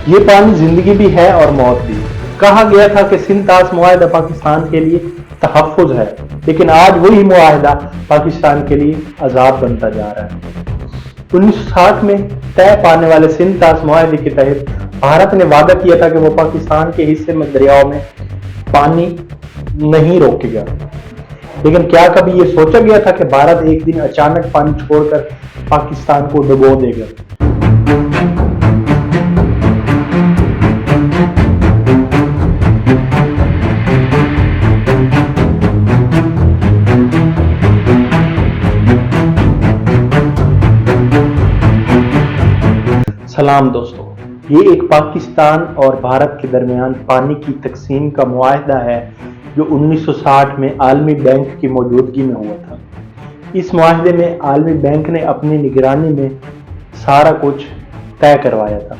یہ پانی زندگی بھی ہے اور موت بھی۔ کہا گیا تھا کہ سندھ طاس معاہدہ پاکستان کے لیے تحفظ ہے، لیکن آج وہی معاہدہ پاکستان کے لیے عذاب بنتا جا رہا ہے۔ 1960 میں طے پانے والے سندھ طاس معاہدے کے تحت بھارت نے وعدہ کیا تھا کہ وہ پاکستان کے حصے میں دریاؤں میں پانی نہیں روکے گا، لیکن کیا کبھی یہ سوچا گیا تھا کہ بھارت ایک دن اچانک پانی چھوڑ کر پاکستان کو ڈبو دے گا؟ سلام دوستو، یہ ایک پاکستان اور بھارت کے درمیان پانی کی تقسیم کا معاہدہ ہے جو 1960 میں عالمی بینک کی موجودگی میں ہوا تھا۔ اس معاہدے میں عالمی بینک نے اپنی نگرانی میں سارا کچھ طے کروایا تھا۔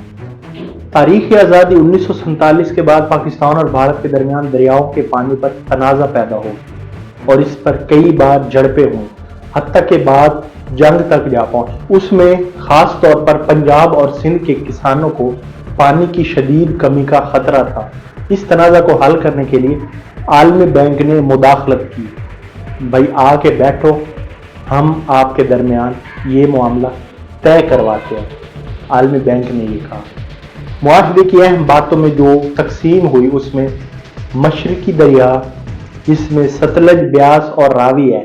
تاریخ آزادی 1947 کے بعد پاکستان اور بھارت کے درمیان دریاؤں کے پانی پر تنازع پیدا ہو اور اس پر کئی بار جھڑپیں ہوں، حتیٰ کہ بعد جنگ تک جا پہنچی۔ اس میں خاص طور پر پنجاب اور سندھ کے کسانوں کو پانی کی شدید کمی کا خطرہ تھا۔ اس تنازع کو حل کرنے کے لیے عالمی بینک نے مداخلت کی۔ بھائی آ کے بیٹھو، ہم آپ کے درمیان یہ معاملہ طے کرواتے ہیں، عالمی بینک نے یہ کہا۔ معاہدے کی اہم باتوں میں جو تقسیم ہوئی اس میں مشرقی دریا، جس میں ستلج، بیاس اور راوی ہے،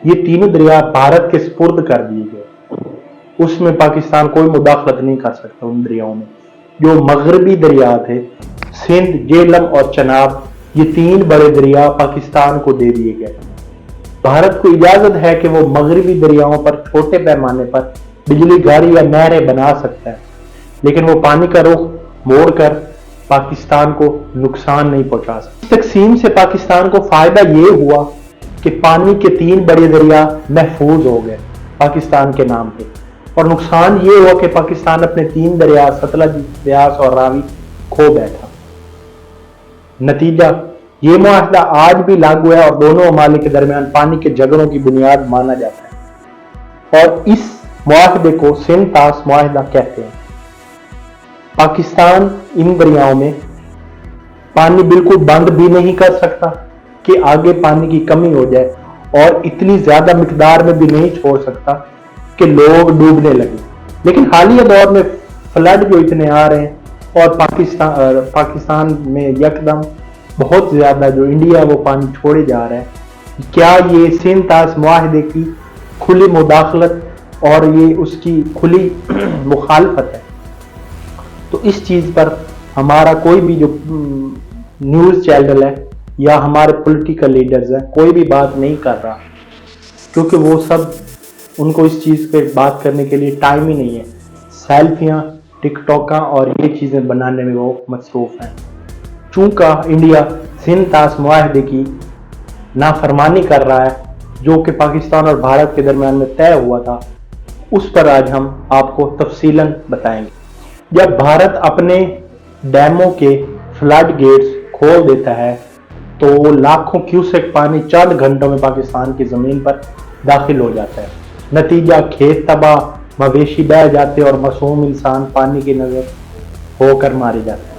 یہ تینوں دریا بھارت کے سپرد کر دیے گئے۔ اس میں پاکستان کوئی مداخلت نہیں کر سکتا۔ ان دریاؤں میں جو مغربی دریا تھے، سندھ، جہلم اور چناب، یہ تین بڑے دریا پاکستان کو دے دیے گئے۔ بھارت کو اجازت ہے کہ وہ مغربی دریاؤں پر چھوٹے پیمانے پر بجلی گاڑی یا نہریں بنا سکتا ہے، لیکن وہ پانی کا رخ موڑ کر پاکستان کو نقصان نہیں پہنچا سکتا۔ اس تقسیم سے پاکستان کو فائدہ یہ ہوا کہ پانی کے تین بڑے دریا محفوظ ہو گئے پاکستان کے نام پہ، اور نقصان یہ ہوا کہ پاکستان اپنے تین دریا ستلج، بیاس اور راوی کھو بیٹھا۔ نتیجہ یہ معاہدہ آج بھی لاگو ہے اور دونوں ممالک کے درمیان پانی کے جھگڑوں کی بنیاد مانا جاتا ہے، اور اس معاہدے کو سندھ طاس معاہدہ کہتے ہیں۔ پاکستان ان دریاؤں میں پانی بالکل بند بھی نہیں کر سکتا کہ آگے پانی کی کمی ہو جائے، اور اتنی زیادہ مقدار میں بھی نہیں چھوڑ سکتا کہ لوگ ڈوبنے لگے۔ لیکن حالیہ دور میں فلڈ جو اتنے آ رہے ہیں اور پاکستان میں یکدم بہت زیادہ جو انڈیا وہ پانی چھوڑے جا رہا ہے، کیا یہ سندھ طاس معاہدے کی کھلی مداخلت اور یہ اس کی کھلی مخالفت ہے؟ تو اس چیز پر ہمارا کوئی بھی جو نیوز چینل ہے یا ہمارے پولیٹیکل لیڈرز ہیں، کوئی بھی بات نہیں کر رہا، کیونکہ وہ سب ان کو اس چیز پہ بات کرنے کے لیے ٹائم ہی نہیں ہے۔ سیلفیاں، ٹک ٹاکاں اور یہ چیزیں بنانے میں وہ مصروف ہیں۔ چونکہ انڈیا سندھ طاس معاہدے کی نافرمانی کر رہا ہے جو کہ پاکستان اور بھارت کے درمیان میں طے ہوا تھا، اس پر آج ہم آپ کو تفصیلاً بتائیں گے۔ جب بھارت اپنے ڈیموں کے فلڈ گیٹس کھول دیتا ہے تو لاکھوں کیوسک پانی چند گھنٹوں میں پاکستان کی زمین پر داخل ہو جاتا ہے۔ نتیجہ کھیت تباہ، مویشی بہہ جاتے اور معصوم انسان پانی کی نظر ہو کر مارے جاتے ہیں۔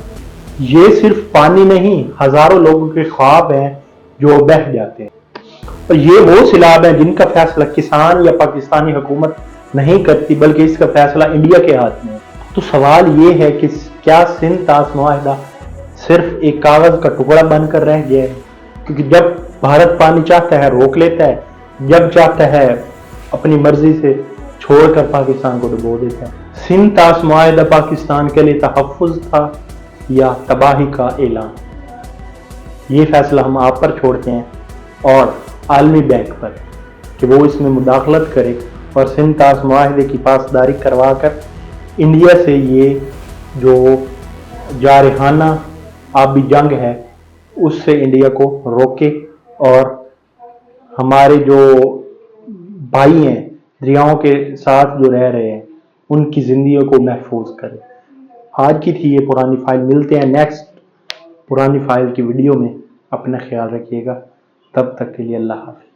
یہ صرف پانی نہیں، ہزاروں لوگوں کے خواب ہیں جو بہہ جاتے ہیں، اور یہ وہ سیلاب ہیں جن کا فیصلہ کسان یا پاکستانی حکومت نہیں کرتی، بلکہ اس کا فیصلہ انڈیا کے ہاتھ میں ہے۔ تو سوال یہ ہے کہ کیا سندھ طاس معاہدہ صرف ایک کاغذ کا ٹکڑا بن کر رہ گیا ہے؟ کیونکہ جب بھارت پانی چاہتا ہے روک لیتا ہے، جب چاہتا ہے اپنی مرضی سے چھوڑ کر پاکستان کو ڈبو دیتا ہے۔ سندھ طاس معاہدہ پاکستان کے لیے تحفظ تھا یا تباہی کا اعلان؟ یہ فیصلہ ہم آپ پر چھوڑتے ہیں اور عالمی بینک پر کہ وہ اس میں مداخلت کرے اور سندھ طاس معاہدے کی پاسداری کروا کر انڈیا سے یہ جو جارحانہ آبی جنگ ہے اس سے انڈیا کو روکے، اور ہمارے جو بھائی ہیں دریاؤں کے ساتھ جو رہ رہے ہیں ان کی زندگیوں کو محفوظ کرے۔ آج کی تھی یہ پرانی فائل، ملتے ہیں نیکسٹ پرانی فائل کی ویڈیو میں۔ اپنا خیال رکھیے گا، تب تک کے لیے اللہ حافظ۔